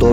2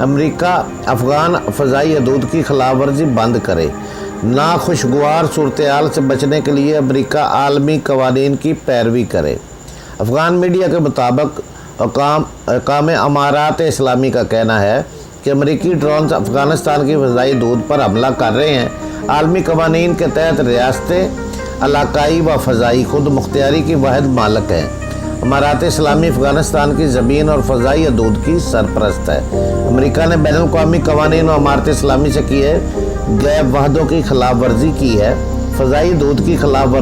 امریکہ افغان فضائی حدود کی خلاف ورزی بند کرے۔ ناخوشگوار صورتحال سے بچنے کے لیے امریکہ عالمی قوانین کی پیروی کرے۔ افغان میڈیا کے مطابق حکام امارات اسلامی کا کہنا ہے کہ امریکی ڈرونز افغانستان کی فضائی حدود پر حملہ کر رہے ہیں۔ عالمی قوانین کے تحت ریاستیں علاقائی و فضائی خود مختاری کی واحد مالک ہیں۔ امارات اسلامی افغانستان کی زمین اور فضائی حدود کی سرپرست ہے۔ امریکہ نے بین الاقوامی قوانین و امارات اسلامی سے کیے گئے وعدوں کی خلاف ورزی کی ہے۔ فضائی حدود کی خلاف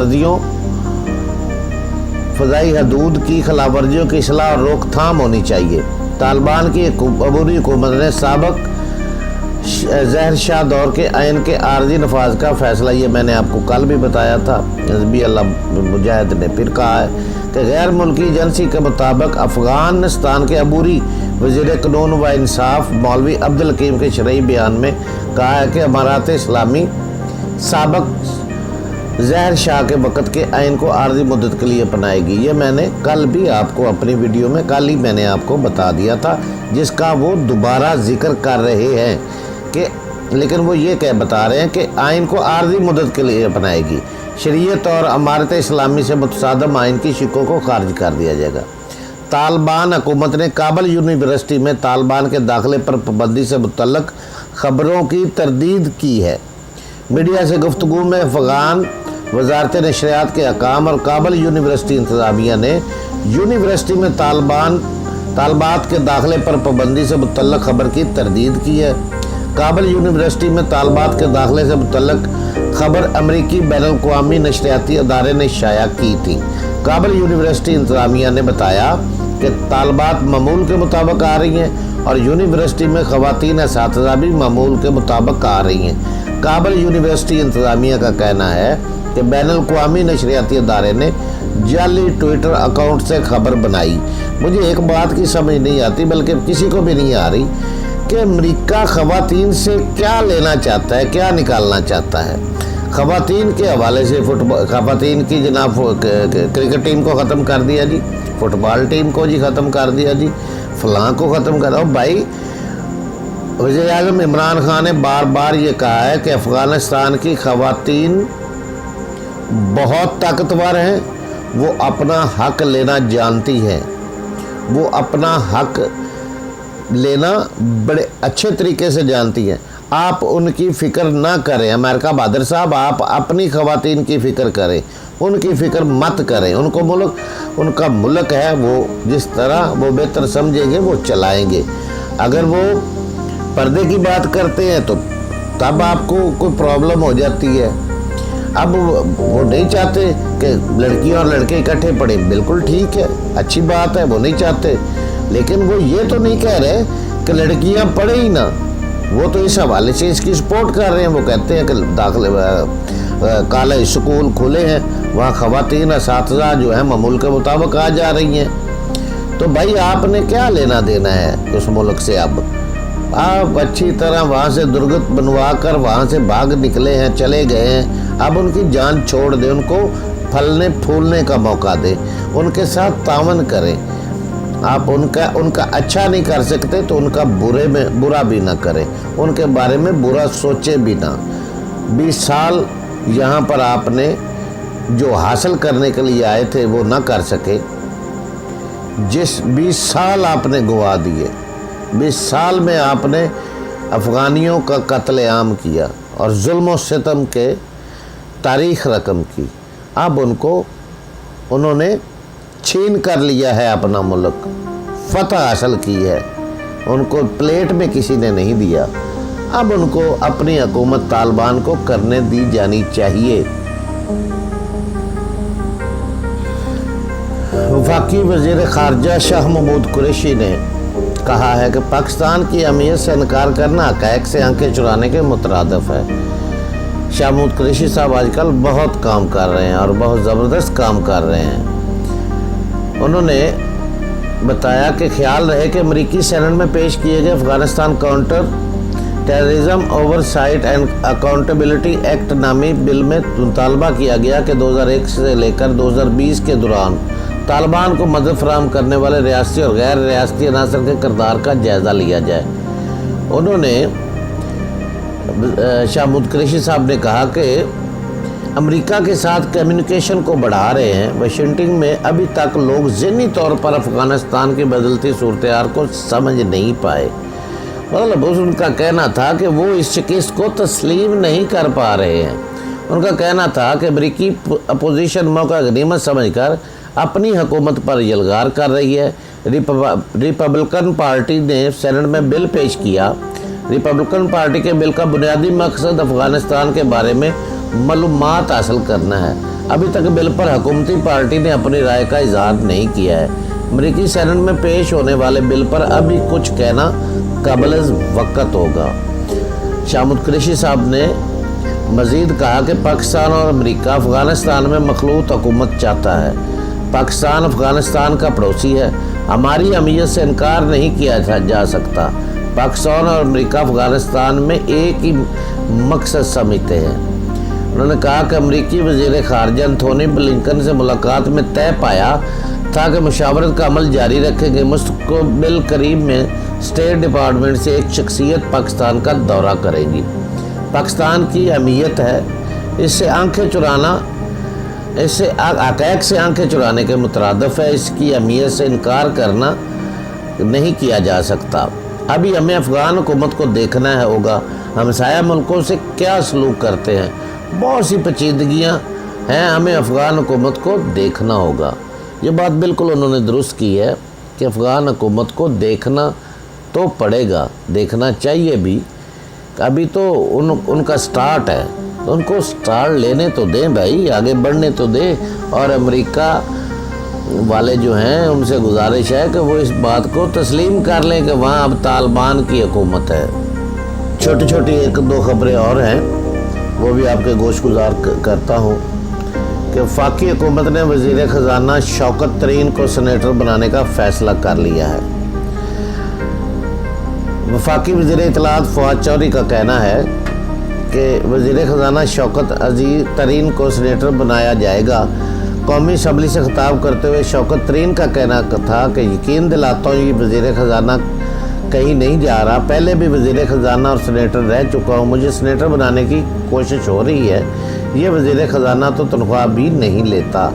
ورزیوں کی اصلاح اور روک تھام ہونی چاہیے۔ طالبان کی عبوری حکومت نے سابق ظاہر شاہ دور کے آئین کے عارضی نفاذ کا فیصلہ، یہ میں نے آپ کو کل بھی بتایا تھا، حزب اللہ مجاہد نے پھر کہا ہے کہ غیر ملکی ایجنسی کے مطابق افغانستان کے عبوری وزیر قانون و انصاف مولوی عبدالحکیم کے شرعی بیان میں کہا ہے کہ امارات اسلامی سابق ظاہر شاہ کے وقت کے آئین کو عارضی مدت کے لیے اپنائے گی۔ یہ میں نے کل بھی آپ کو اپنی ویڈیو میں میں نے آپ کو بتا دیا تھا، جس کا وہ دوبارہ ذکر کر رہے ہیں کہ لیکن وہ یہ بتا رہے ہیں کہ آئین کو عارضی مدت کے لیے اپنائے گی۔ شریعت اور امارت اسلامی سے متصادم آئین کی شقوں کو خارج کر دیا جائے گا۔ طالبان حکومت نے کابل یونیورسٹی میں طالبان کے داخلے پر پابندی سے متعلق خبروں کی تردید کی ہے۔ میڈیا سے گفتگو میں افغان وزارت نشریات کے حکام اور کابل یونیورسٹی انتظامیہ نے یونیورسٹی میں طالبات کے داخلے پر پابندی سے متعلق خبر کی تردید کی ہے۔ کابل یونیورسٹی میں طالبات کے داخلے سے متعلق خبر امریکی بین الاقوامی نشریاتی ادارے نے شائع کی تھی۔ کابل یونیورسٹی انتظامیہ نے بتایا کہ طالبات معمول کے مطابق آ رہی ہیں اور یونیورسٹی میں خواتین اساتذہ بھی معمول کے مطابق آ رہی ہیں۔ کابل یونیورسٹی انتظامیہ کا کہنا ہے کہ بین الاقوامی نشریاتی ادارے نے جعلی ٹویٹر اکاؤنٹ سے خبر بنائی۔ مجھے ایک بات کی سمجھ نہیں آتی، بلکہ کسی کو بھی نہیں آ رہی، کہ امریکہ خواتین سے کیا لینا چاہتا ہے، کیا نکالنا چاہتا ہے۔ خواتین کے حوالے سے خواتین کی جناب کرکٹ ٹیم کو ختم کر دیا جی، فٹ بال ٹیم کو جی ختم کر دیا جی، فلاں کو ختم کر دیا۔ بھائی وزیر اعظم عمران خان نے بار بار یہ کہا ہے کہ افغانستان کی خواتین بہت طاقتور ہیں، وہ اپنا حق لینا جانتی ہیں، وہ اپنا حق لینا بڑے اچھے طریقے سے جانتی ہیں۔ آپ ان کی فکر نہ کریں، امریکہ بہادر صاحب، آپ اپنی خواتین کی فکر کریں، ان کی فکر مت کریں۔ ان کا ملک ہے، وہ جس طرح وہ بہتر سمجھیں گے وہ چلائیں گے۔ اگر وہ پردے کی بات کرتے ہیں تو تب آپ کو کوئی پرابلم ہو جاتی ہے۔ اب وہ نہیں چاہتے کہ لڑکیاں اور لڑکے اکٹھے پڑھیں، بالکل ٹھیک ہے، اچھی بات ہے، وہ نہیں چاہتے، لیکن وہ یہ تو نہیں کہہ رہے کہ لڑکیاں پڑھیں ہی نہ۔ وہ تو اس حوالے سے اس کی سپورٹ کر رہے ہیں، وہ کہتے ہیں کہ داخلے کالج اسکول کھلے ہیں، وہاں خواتین اساتذہ جو ہیں معمول کے مطابق آ جا رہی ہیں۔ تو بھائی آپ نے کیا لینا دینا ہے اس ملک سے؟ اب آپ اچھی طرح وہاں سے درگت بنوا کر وہاں سے بھاگ نکلے ہیں، چلے گئے ہیں، اب ان کی جان چھوڑ دیں، ان کو پھلنے پھولنے کا موقع دیں، ان کے ساتھ تعاون کریں۔ آپ ان کا اچھا نہیں کر سکتے تو ان کا برا بھی نہ کریں، ان کے بارے میں برا سوچے بھی نہ۔ 20 سال یہاں پر آپ نے جو حاصل کرنے کے لیے آئے تھے وہ نہ کر سکے، جس 20 سال آپ نے گوا دیے، 20 سال میں آپ نے افغانیوں کا قتل عام کیا اور ظلم و ستم کے تاریخ رقم کی۔ اب انہوں نے چھین کر لیا ہے اپنا ملک، فتح حاصل کی ہے، ان کو پلیٹ میں کسی نے نہیں دیا۔ اب ان کو اپنی حکومت طالبان کو کرنے دی جانی چاہیے۔ وفاقی وزیر خارجہ شاہ محمود قریشی نے کہا ہے کہ پاکستان کی اہمیت سے انکار کرنا حقائق سے آنکھیں چرانے کے مترادف ہے۔ شاہ محمود قریشی صاحب آج کل بہت کام کر رہے ہیں اور بہت زبردست کام کر رہے ہیں۔ انہوں نے بتایا کہ خیال رہے کہ امریکی سینٹ میں پیش کیے گئے Afghanistan counter terrorism oversight and accountability act نامی بل میں مطالبہ کیا گیا کہ 2001 سے لے کر 2020 کے دوران طالبان کو مدد فراہم کرنے والے ریاستی اور غیر ریاستی عناصر کے کردار کا جائزہ لیا جائے۔ انہوں نے شاہمود قریشی صاحب نے کہا کہ امریکہ کے ساتھ کمیونیکیشن کو بڑھا رہے ہیں۔ واشنگٹن میں ابھی تک لوگ ذہنی طور پر افغانستان کی بدلتی صورتحال کو سمجھ نہیں پائے۔ مطلب ان کا کہنا تھا کہ وہ اس شکست کو تسلیم نہیں کر پا رہے ہیں۔ ان کا کہنا تھا کہ امریکی اپوزیشن موقع غنیمت سمجھ کر اپنی حکومت پر یلغار کر رہی ہے۔ ریپبلکن پارٹی نے سینٹ میں بل پیش کیا۔ ریپبلکن پارٹی کے بل کا بنیادی مقصد افغانستان کے بارے میں معلومات حاصل کرنا ہے۔ ابھی تک بل پر حکومتی پارٹی نے اپنی رائے کا اظہار نہیں کیا ہے۔ امریکی سینٹ میں پیش ہونے والے بل پر ابھی کچھ کہنا قبل از وقت ہوگا۔ شاہمود قریشی صاحب نے مزید کہا کہ پاکستان اور امریکہ افغانستان میں مخلوط حکومت چاہتا ہے۔ پاکستان افغانستان کا پڑوسی ہے، ہماری اہمیت سے انکار نہیں کیا جا سکتا۔ پاکستان اور امریکہ افغانستان میں ایک ہی مقصد سمجھتے ہیں۔ انہوں نے کہا کہ امریکی وزیر خارجہ انتھونی بلنکن سے ملاقات میں طے پایا تھا کہ مشاورت کا عمل جاری رکھیں گے۔ مستقبل قریب میں اسٹیٹ ڈپارٹمنٹ سے ایک شخصیت پاکستان کا دورہ کرے گی۔ پاکستان کی اہمیت ہے، اس سے حقائق سے آنکھیں چرانے کے مترادف ہے۔ اس کی اہمیت سے انکار کرنا نہیں کیا جا سکتا۔ ابھی ہمیں افغان حکومت کو دیکھنا ہوگا ہمسایہ ملکوں سے کیا سلوک کرتے ہیں۔ بہت سی پیچیدگیاں ہیں، ہمیں افغان حکومت کو دیکھنا ہوگا۔ یہ بات بالکل انہوں نے درست کی ہے کہ افغان حکومت کو دیکھنا تو پڑے گا، دیکھنا چاہیے بھی۔ ابھی تو ان کا سٹارٹ ہے، تو ان کو سٹارٹ لینے تو دیں بھائی، آگے بڑھنے تو دیں۔ اور امریکہ والے جو ہیں ان سے گزارش ہے کہ وہ اس بات کو تسلیم کر لیں کہ وہاں اب طالبان کی حکومت ہے۔ چھوٹی چھوٹی ایک دو خبریں اور ہیں، وہ بھی آپ کے گوش گزار کرتا ہوں کہ وفاقی حکومت نے وزیر خزانہ شوکت ترین کو سینیٹر بنانے کا فیصلہ کر لیا ہے۔ وفاقی وزیر اطلاعات فواد چودھری کا کہنا ہے کہ وزیر خزانہ شوکت عزیز ترین کو سینیٹر بنایا جائے گا۔ قومی اسمبلی سے خطاب کرتے ہوئے شوکت ترین کا کہنا تھا کہ یقین دلاتا ہوں یہ وزیر خزانہ کہیں نہیں جا رہا، پہلے بھی وزیر خزانہ اور سینیٹر رہ چکا ہوں، مجھے سینیٹر بنانے کی کوشش ہو رہی ہے۔ یہ وزیر خزانہ تو تنخواہ بھی نہیں لیتا۔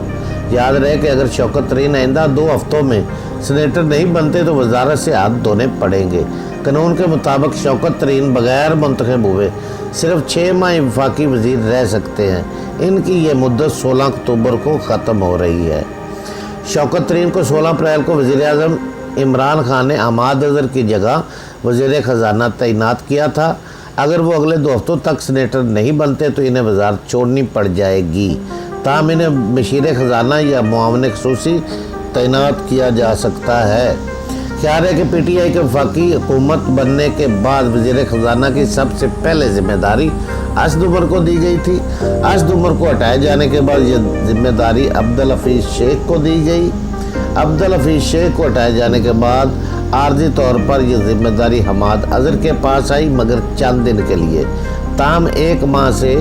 یاد رہے کہ اگر شوکت ترین آئندہ 2 ہفتوں میں سینیٹر نہیں بنتے تو وزارت سے ہاتھ دھونے پڑیں گے۔ قانون کے مطابق شوکت ترین بغیر منتخب ہوئے صرف 6 ماہ وفاقی وزیر رہ سکتے ہیں۔ ان کی یہ مدت 16 اکتوبر کو ختم ہو رہی ہے۔ شوکت ترین کو 16 اپریل کو وزیر اعظم عمران خان نے حماد اظہر کی جگہ وزیر خزانہ تعینات کیا تھا۔ اگر وہ اگلے 2 ہفتوں تک سینیٹر نہیں بنتے تو انہیں وزارت چھوڑنی پڑ جائے گی، تاہم انہیں مشیر خزانہ یا معاون خصوصی تعینات کیا جا سکتا ہے۔ خیال ہے کہ پی ٹی آئی کے وفاقی حکومت بننے کے بعد وزیر خزانہ کی سب سے پہلے ذمہ داری اسد عمر کو دی گئی تھی۔ اسد عمر کو ہٹائے جانے کے بعد یہ ذمہ داری عبدالحفیظ شیخ کو دی گئی۔ عبدالحفیظ شیخ کو ہٹائے جانے کے بعد عارضی طور پر یہ ذمہ داری حماد اظہر کے پاس آئی، مگر چند دن کے لیے۔ تاہم 1 ماہ سے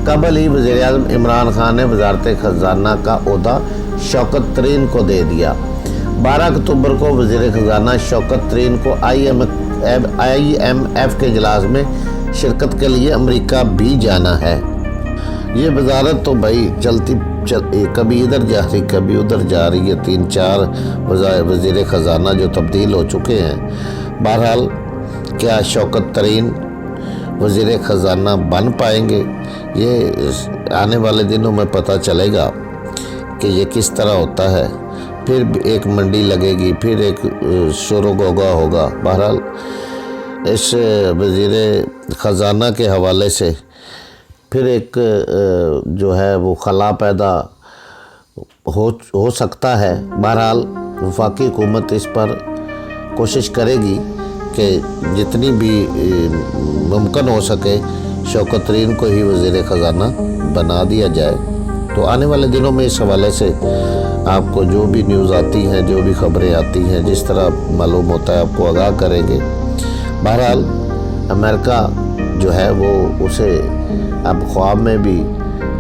قبل ہی وزیر اعظم عمران خان نے وزارت خزانہ کا عہدہ شوکت ترین کو دے دیا۔ 12 اکتوبر کو وزیر خزانہ شوکت ترین کو آئی ایم ایف کے اجلاس میں شرکت کے لیے امریکہ بھی جانا ہے۔ یہ وزارت تو بھائی کبھی ادھر جا رہی کبھی ادھر جا رہی ہے، 3-4 وزیر خزانہ جو تبدیل ہو چکے ہیں۔ بہرحال کیا شوکت ترین وزیر خزانہ بن پائیں گے؟ یہ آنے والے دنوں میں پتہ چلے گا کہ یہ کس طرح ہوتا ہے۔ پھر ایک منڈی لگے گی، پھر ایک شور و غوغا ہوگا۔ بہرحال اس وزیر خزانہ کے حوالے سے پھر ایک جو ہے وہ خلا پیدا ہو سکتا ہے۔ بہرحال وفاقی حکومت اس پر کوشش کرے گی کہ جتنی بھی ممکن ہو سکے شوکت ترین کو ہی وزیر خزانہ بنا دیا جائے۔ تو آنے والے دنوں میں اس حوالے سے آپ کو جو بھی نیوز آتی ہیں، جو بھی خبریں آتی ہیں، جس طرح معلوم ہوتا ہے آپ کو آگاہ کریں گے۔ بہرحال امریکہ جو ہے وہ اسے اب خواب میں بھی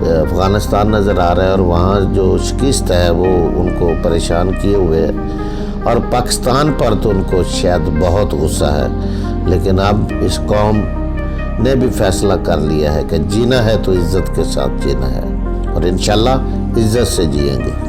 افغانستان نظر آ رہا ہے، اور وہاں جو شکست ہے وہ ان کو پریشان کیے ہوئے ہے، اور پاکستان پر تو ان کو شاید بہت غصہ ہے۔ لیکن اب اس قوم نے بھی فیصلہ کر لیا ہے کہ جینا ہے تو عزت کے ساتھ جینا ہے، اور انشاءاللہ عزت سے جئیں گے۔